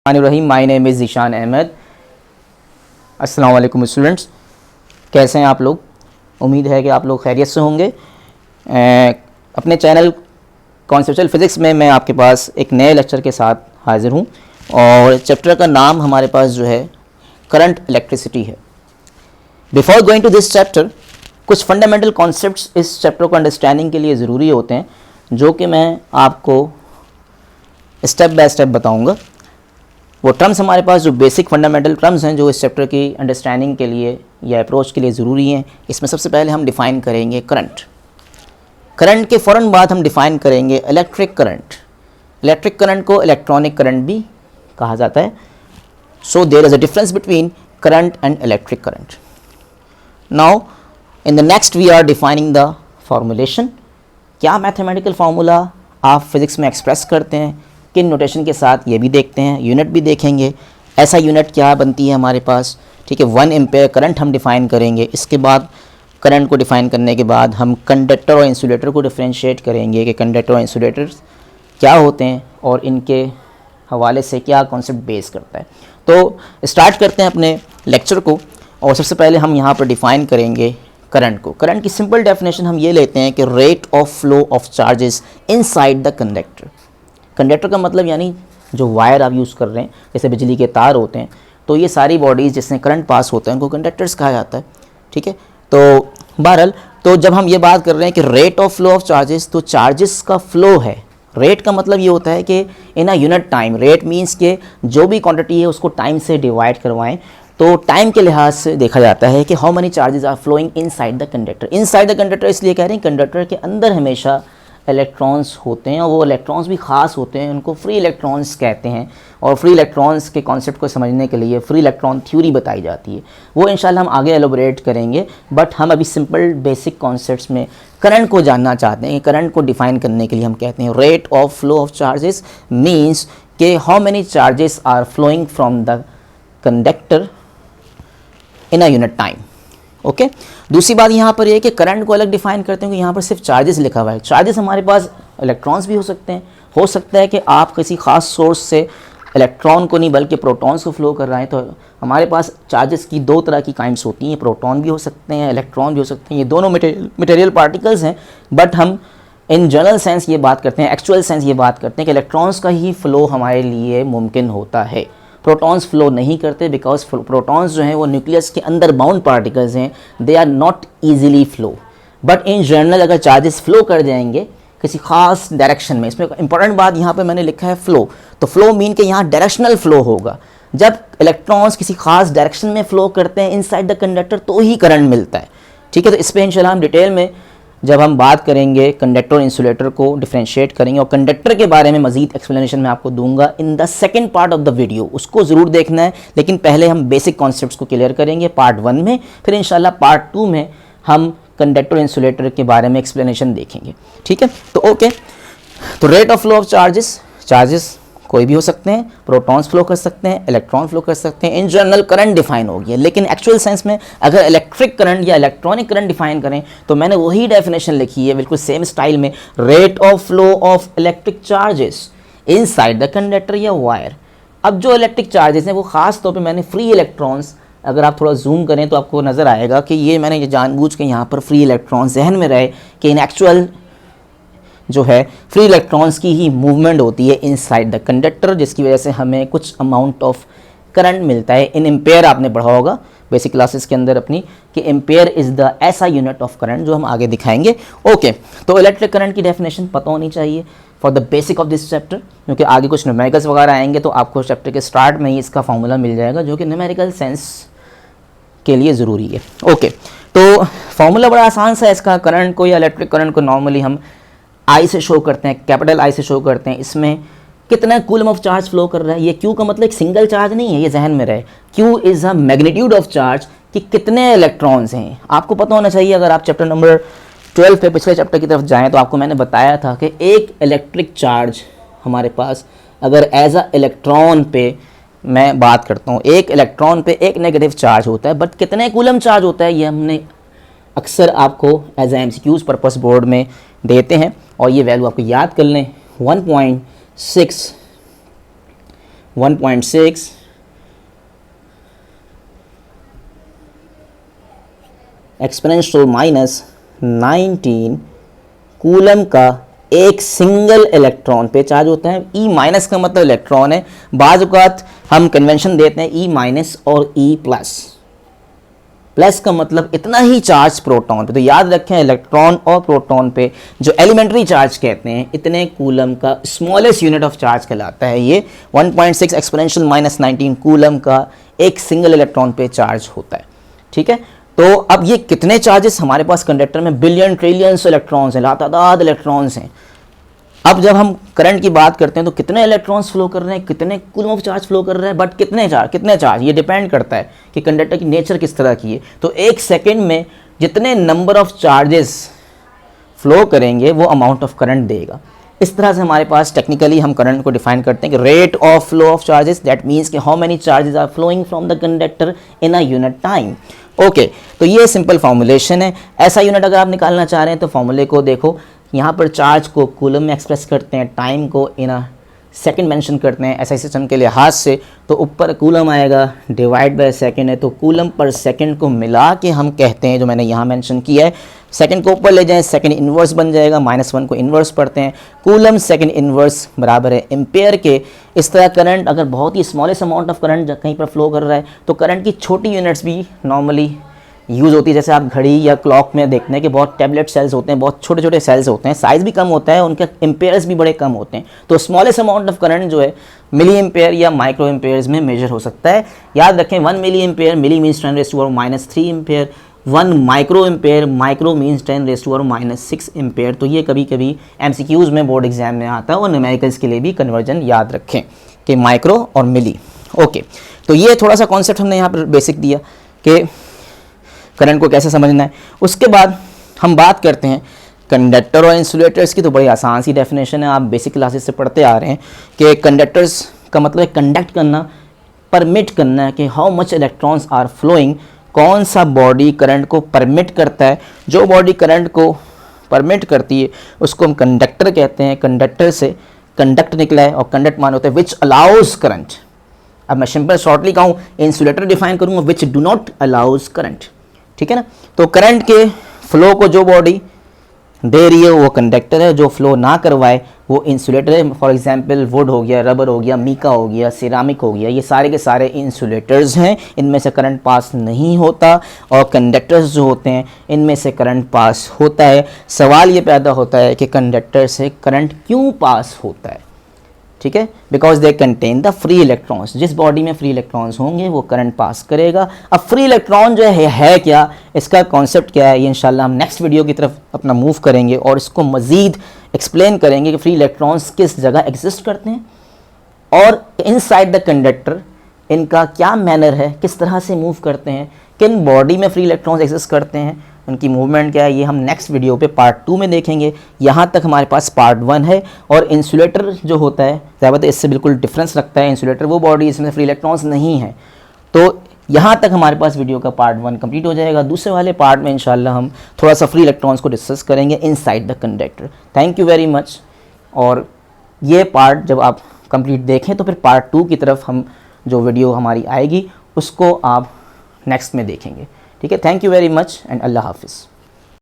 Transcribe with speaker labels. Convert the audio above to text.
Speaker 1: Rahim, my name is Zeeshan Ahmad. अस्सलाम वालेकुम students, कैसे हैं आप लोग? उम्मीद है कि आप लोग खैरियत से होंगे। अपने चैनल कॉन्सेप्चुअल फ़िज़िक्स में मैं आपके पास एक नए लेक्चर के साथ हाज़िर हूं और चैप्टर का नाम हमारे पास जो है करंट इलेक्ट्रिसिटी है। Before going to this chapter, कुछ फंडामेंटल कॉन्सेप्ट्स इस चैप्टर को अंडरस्टैंडिंग के लिए ज़रूरी होते हैं, जो कि मैं आपको स्टेप बाय स्टेप बताऊँगा। वो टर्म्स हमारे पास जो बेसिक फंडामेंटल टर्म्स हैं जो इस चैप्टर की अंडरस्टैंडिंग के लिए या अप्रोच के लिए ज़रूरी हैं। इसमें सबसे पहले हम डिफ़ाइन करेंगे करंट। करंट के फ़ौरन बाद हम डिफ़ाइन करेंगे इलेक्ट्रिक करंट। इलेक्ट्रिक करंट को इलेक्ट्रॉनिक करंट भी कहा जाता है। So there is a difference between current and electric current. Now in the next we are defining the formulation. क्या मैथमेटिकल फार्मूला आप फिज़िक्स में एक्सप्रेस करते हैं, किन नोटेशन के साथ, ये भी देखते हैं। यूनिट भी देखेंगे, ऐसा यूनिट क्या बनती है हमारे पास। ठीक है, 1 एम्पेयर करंट हम डिफ़ाइन करेंगे। इसके बाद करंट को डिफ़ाइन करने के बाद हम कंडक्टर और इंसुलेटर को डिफरेंशिएट करेंगे कि कंडक्टर और इंसुलेटर्स क्या होते हैं और इनके हवाले से क्या कॉन्सेप्ट बेस करता है। तो स्टार्ट करते हैं अपने लेक्चर को। और सबसे पहले हम यहाँ पर डिफ़ाइन करेंगे करंट को। करंट की सिंपल डेफिनेशन हम ये लेते हैं कि rate of flow of charges inside the conductor. Conductor का मतलब यानी जो वायर आप यूज़ कर रहे हैं, जैसे बिजली के तार होते हैं, तो ये सारी बॉडीज़ जिसमें करंट पास होता है उनको कंडक्टर्स कहा जाता है। ठीक है, तो बहरहाल तो जब हम ये बात कर रहे हैं कि rate of flow of charges, तो चार्जेस का फ्लो है। रेट का मतलब ये होता है कि in a unit time. Rate means के जो भी क्वांटिटी है उसको टाइम से डिवाइड करवाएं, तो टाइम के लिहाज से देखा जाता है कि how many charges are flowing inside the conductor. Inside the conductor इसलिए कह रहे हैं कंडक्टर के अंदर हमेशा इलेक्ट्रॉन्स होते हैं और वो इलेक्ट्रॉन्स भी ख़ास होते हैं, उनको फ्री इलेक्ट्रॉन्स कहते हैं। और फ्री इलेक्ट्रॉन्स के कॉन्सेप्ट को समझने के लिए फ्री इलेक्ट्रॉन थ्योरी बताई जाती है, वो इंशाल्लाह हम आगे एलोबरेट करेंगे। बट हम अभी सिंपल बेसिक कॉन्सेप्ट्स में करंट को जानना चाहते हैं। करंट को डिफ़ाइन करने के लिए हम कहते हैं rate of flow of charges means के how many charges are flowing from the conductor in a unit time. Okay, दूसरी बात यहाँ पर ये है कि करंट को अलग डिफाइन करते हैं कि यहाँ पर सिर्फ चार्जेस लिखा हुआ है। चार्जेस हमारे पास इलेक्ट्रॉन्स भी हो सकते हैं। हो सकता है कि आप किसी ख़ास सोर्स से इलेक्ट्रॉन को नहीं बल्कि प्रोटॉन्स को फ्लो कर रहे हैं, तो हमारे पास चार्जेस की 2 तरह की काइंड्स होती हैं। प्रोटॉन भी हो सकते हैं, इलेक्ट्रॉन भी हो सकते हैं। ये दोनों मटेरियल पार्टिकल्स हैं, बट हम इन जनरल सेंस ये बात करते हैं, एक्चुअल सेंस ये बात करते हैं कि इलेक्ट्रॉन्स का ही फ़्लो हमारे लिए मुमकिन होता है। प्रोटॉन्स फ्लो नहीं करते बिकॉज प्रोटॉन्स जो हैं वो न्यूक्लियस के अंदर बाउंड पार्टिकल्स हैं, they are not easily flow. But in general अगर चार्जेस फ्लो कर जाएंगे किसी खास डायरेक्शन में, इसमें इंपॉर्टेंट बात यहाँ पे मैंने लिखा है फ्लो, तो फ्लो मीन कि यहाँ डायरेक्शनल फ्लो होगा। जब इलेक्ट्रॉन्स किसी खास डायरेक्शन में फ्लो करते हैं इनसाइड द कंडक्टर तो ही करंट मिलता है। ठीक है, तो इस पर इंशाल्लाह हम डिटेल में जब हम बात करेंगे कंडक्टर और इंसुलेटर को डिफरेंशिएट करेंगे, और कंडक्टर के बारे में मजीद एक्सप्लेनेशन मैं आपको दूंगा in the second part of the video, उसको ज़रूर देखना है। लेकिन पहले हम बेसिक कॉन्सेप्ट्स को क्लियर करेंगे पार्ट 1 में, फिर इंशाल्लाह पार्ट 2 में हम कंडक्टर और इंसुलेटर के बारे में एक्सप्लेनेशन देखेंगे। ठीक है, तो ओके, तो rate of flow of charges, charges कोई भी हो सकते हैं, प्रोटॉन्स फ्लो कर सकते हैं, इलेक्ट्रॉन फ्लो कर सकते हैं। इन जनरल करंट डिफाइन हो गया, लेकिन एक्चुअल सेंस में अगर इलेक्ट्रिक करंट या इलेक्ट्रॉनिक करंट डिफाइन करें तो मैंने वही डेफिनेशन लिखी है बिल्कुल सेम स्टाइल में, rate of flow of electric charges inside the conductor या वायर। अब जो इलेक्ट्रिक चार्जेस हैं वो ख़ास तौर पर मैंने फ्री इलेक्ट्रॉन्स, अगर आप थोड़ा जूम करें तो आपको नज़र आएगा कि ये मैंने ये जानबूझ के यहाँ पर फ्री इलेक्ट्रॉन जहन में रहे कि इन एक्चुअल जो है फ्री इलेक्ट्रॉन्स की ही मूवमेंट होती है इनसाइड द कंडक्टर, जिसकी वजह से हमें कुछ अमाउंट ऑफ करंट मिलता है। इन एम्पेयर आपने पढ़ा होगा बेसिक क्लासेस के अंदर अपनी कि एम्पेयर इज़ द ऐसा यूनिट ऑफ करंट जो हम आगे दिखाएंगे। ओके, तो इलेक्ट्रिक करंट की डेफिनेशन पता होनी चाहिए for the basic of this chapter, क्योंकि आगे कुछ न्यूमेरिकल्स वगैरह आएंगे तो आपको चैप्टर के स्टार्ट में ही इसका फार्मूला मिल जाएगा जो कि न्यूमेरिकल सेंस के लिए ज़रूरी है। ओके, तो फार्मूला बड़ा आसान सा है इसका। करंट को या इलेक्ट्रिक करंट को नॉर्मली हम आई से शो करते हैं, कैपिटल आई से शो करते हैं। इसमें कितना कूलम ऑफ चार्ज फ्लो कर रहा है, ये क्यू का मतलब एक सिंगल चार्ज नहीं है, ये जहन में रहे। Q is a magnitude of charge कि कितने इलेक्ट्रॉन्स हैं, आपको पता होना चाहिए। अगर आप चैप्टर नंबर 12 पे पिछले चैप्टर की तरफ जाएँ तो आपको मैंने बताया था कि एक इलेक्ट्रिक चार्ज हमारे पास अगर एज अ इलेक्ट्रॉन पे मैं बात करता हूँ, एक इलेक्ट्रॉन पे एक नेगेटिव चार्ज होता है, बट कितने कूलम चार्ज होता है ये हमने अक्सर आपको as a MCQs purpose board में देते हैं, और ये वैल्यू आपको याद कर लें 1.6 1.6 एक्सपोनेंशियल माइनस 19 कूलम का एक सिंगल इलेक्ट्रॉन पे चार्ज होता है। ई माइनस का मतलब इलेक्ट्रॉन है। बाज़ औक़ात हम कन्वेंशन देते हैं ई माइनस और ई प्लस। प्लस का मतलब इतना ही चार्ज प्रोटॉन पे। तो याद रखें इलेक्ट्रॉन और प्रोटॉन पे जो एलिमेंट्री चार्ज कहते हैं इतने कूलम का स्मॉलेस्ट यूनिट ऑफ चार्ज कहलाता है ये। 1.6 एक्सपोनेंशियल माइनस 19 कूलम का एक सिंगल इलेक्ट्रॉन पे चार्ज होता है। ठीक है, तो अब ये कितने चार्जेस हमारे पास कंडक्टर में, बिलियन ट्रिलियंस इलेक्ट्रॉन्स हैं, लातादाद इलेक्ट्रॉन्स हैं। अब जब हम करंट की बात करते हैं तो कितने इलेक्ट्रॉन्स फ्लो कर रहे हैं, कितने कूलम ऑफ चार्ज फ्लो कर रहे हैं, बट कितने चार्ज ये डिपेंड करता है कि कंडक्टर की नेचर किस तरह की है। तो एक सेकेंड में जितने नंबर ऑफ चार्जेस फ्लो करेंगे वो अमाउंट ऑफ करंट देगा। इस तरह से हमारे पास टेक्निकली हम करंट को डिफाइन करते हैं कि rate of flow of charges, that means कि how many charges are flowing from the conductor in a unit time. Okay, तो ये सिंपल फॉर्मूलेशन है। ऐसा यूनिट अगर आप निकालना चाह रहे हैं तो फॉर्मूले को देखो, यहाँ पर चार्ज को कूलम में एक्सप्रेस करते हैं, टाइम को इन अ सेकंड मेंशन करते हैं ऐसा सिस्टम के लिहाज से। तो ऊपर कूलम आएगा, डिवाइड बाय सेकंड है, तो कूलम पर सेकंड को मिला के हम कहते हैं, जो मैंने यहाँ मेंशन किया है, सेकंड को ऊपर ले जाएं, सेकंड इन्वर्स बन जाएगा, -1 को इन्वर्स पढ़ते हैं, कूलम सेकंड इन्वर्स बराबर है एम्पेयर के। इस तरह करंट अगर बहुत ही स्मॉलेस्ट अमाउंट ऑफ करंट कहीं पर फ्लो कर रहा है तो करंट की छोटी यूनिट्स भी नॉर्मली यूज़ होती है। जैसे आप घड़ी या क्लॉक में देखते हैं कि बहुत टैबलेट सेल्स होते हैं, बहुत छोटे छोटे सेल्स होते हैं, साइज़ भी कम होता है, उनके एम्पेयर्स भी बड़े कम होते हैं। तो स्मॉलेस्ट अमाउंट ऑफ करंट जो है मिली एम्पेयर या माइक्रो एम्पेयर्स में मेजर हो सकता है। याद रखें 1 milli ampere, milli means 10⁻³ ampere, 1 micro ampere, micro means 10⁻�6 ampere. तो ये कभी कभी MCQs में बोर्ड एग्जाम में आता है और न्यूमेरिकल्स के लिए भी कन्वर्जन याद रखें कि माइक्रो और मिली। ओके, तो ये थोड़ा सा कॉन्सेप्ट हमने यहाँ पर बेसिक दिया कि करंट को कैसे समझना है। उसके बाद हम बात करते हैं कंडक्टर और इंसुलेटर्स की। तो बड़ी आसान सी डेफिनेशन है, आप बेसिक क्लासेस से पढ़ते आ रहे हैं कि कंडक्टर्स का मतलब है कंडक्ट करना, परमिट करना है कि how much electrons are flowing. कौन सा बॉडी करंट को परमिट करता है, जो बॉडी करंट को परमिट करती है उसको हम कंडक्टर कहते हैं। कंडक्टर से कंडक्ट निकला है और कंडक्ट मान होता है विच अलाउज करंट। अब मैं सिंपल शॉर्टली कहूँ, इंसुलेटर डिफाइन करूँगा which do not allows current. ठीक है ना, तो करंट के फ्लो को जो बॉडी दे रही है वो कंडक्टर है, जो फ्लो ना करवाए वो इंसुलेटर है। फॉर एग्जांपल वुड हो गया, रबर हो गया, मीका हो गया, सिरामिक हो गया, ये सारे के सारे इंसुलेटर्स हैं, इनमें से करंट पास नहीं होता। और कंडक्टर्स जो होते हैं इनमें से करंट पास होता है। सवाल ये पैदा होता है कि कंडक्टर से करंट क्यों पास होता है। ठीक है, because they contain the free electrons. जिस बॉडी में फ्री इलेक्ट्रॉन्स होंगे वो करंट पास करेगा। अब फ्री इलेक्ट्रॉन जो है क्या, इसका कॉन्सेप्ट क्या है, ये इंशाल्लाह हम नेक्स्ट वीडियो की तरफ अपना मूव करेंगे और इसको मज़ीद एक्सप्लेन करेंगे कि फ्री इलेक्ट्रॉन्स किस जगह एग्जिस्ट करते हैं और इनसाइड द कंडक्टर इनका क्या मैनर है, किस तरह से मूव करते हैं, किन बॉडी में फ्री इलेक्ट्रॉन्स एग्जिस्ट करते हैं, उनकी मूवमेंट क्या है, ये हम नेक्स्ट वीडियो पे पार्ट 2 में देखेंगे। यहाँ तक हमारे पास पार्ट 1 है। और इंसुलेटर जो होता है ज़्यादातर इससे बिल्कुल डिफरेंस रखता है। इंसुलेटर वो बॉडी इसमें फ्री इलेक्ट्रॉन्स नहीं है। तो यहाँ तक हमारे पास वीडियो का पार्ट 1 कंप्लीट हो जाएगा। दूसरे वाले पार्ट में इंशाल्लाह हम थोड़ा सा फ्री इलेक्ट्रॉन्स को डिस्कस करेंगे inside the conductor. Thank you very much. और ये पार्ट जब आप कंप्लीट देखें तो फिर पार्ट 2 की तरफ हम जो वीडियो हमारी आएगी उसको आप नेक्स्ट में देखेंगे। ठीक है, thank you very much and अल्लाह हाफिज़।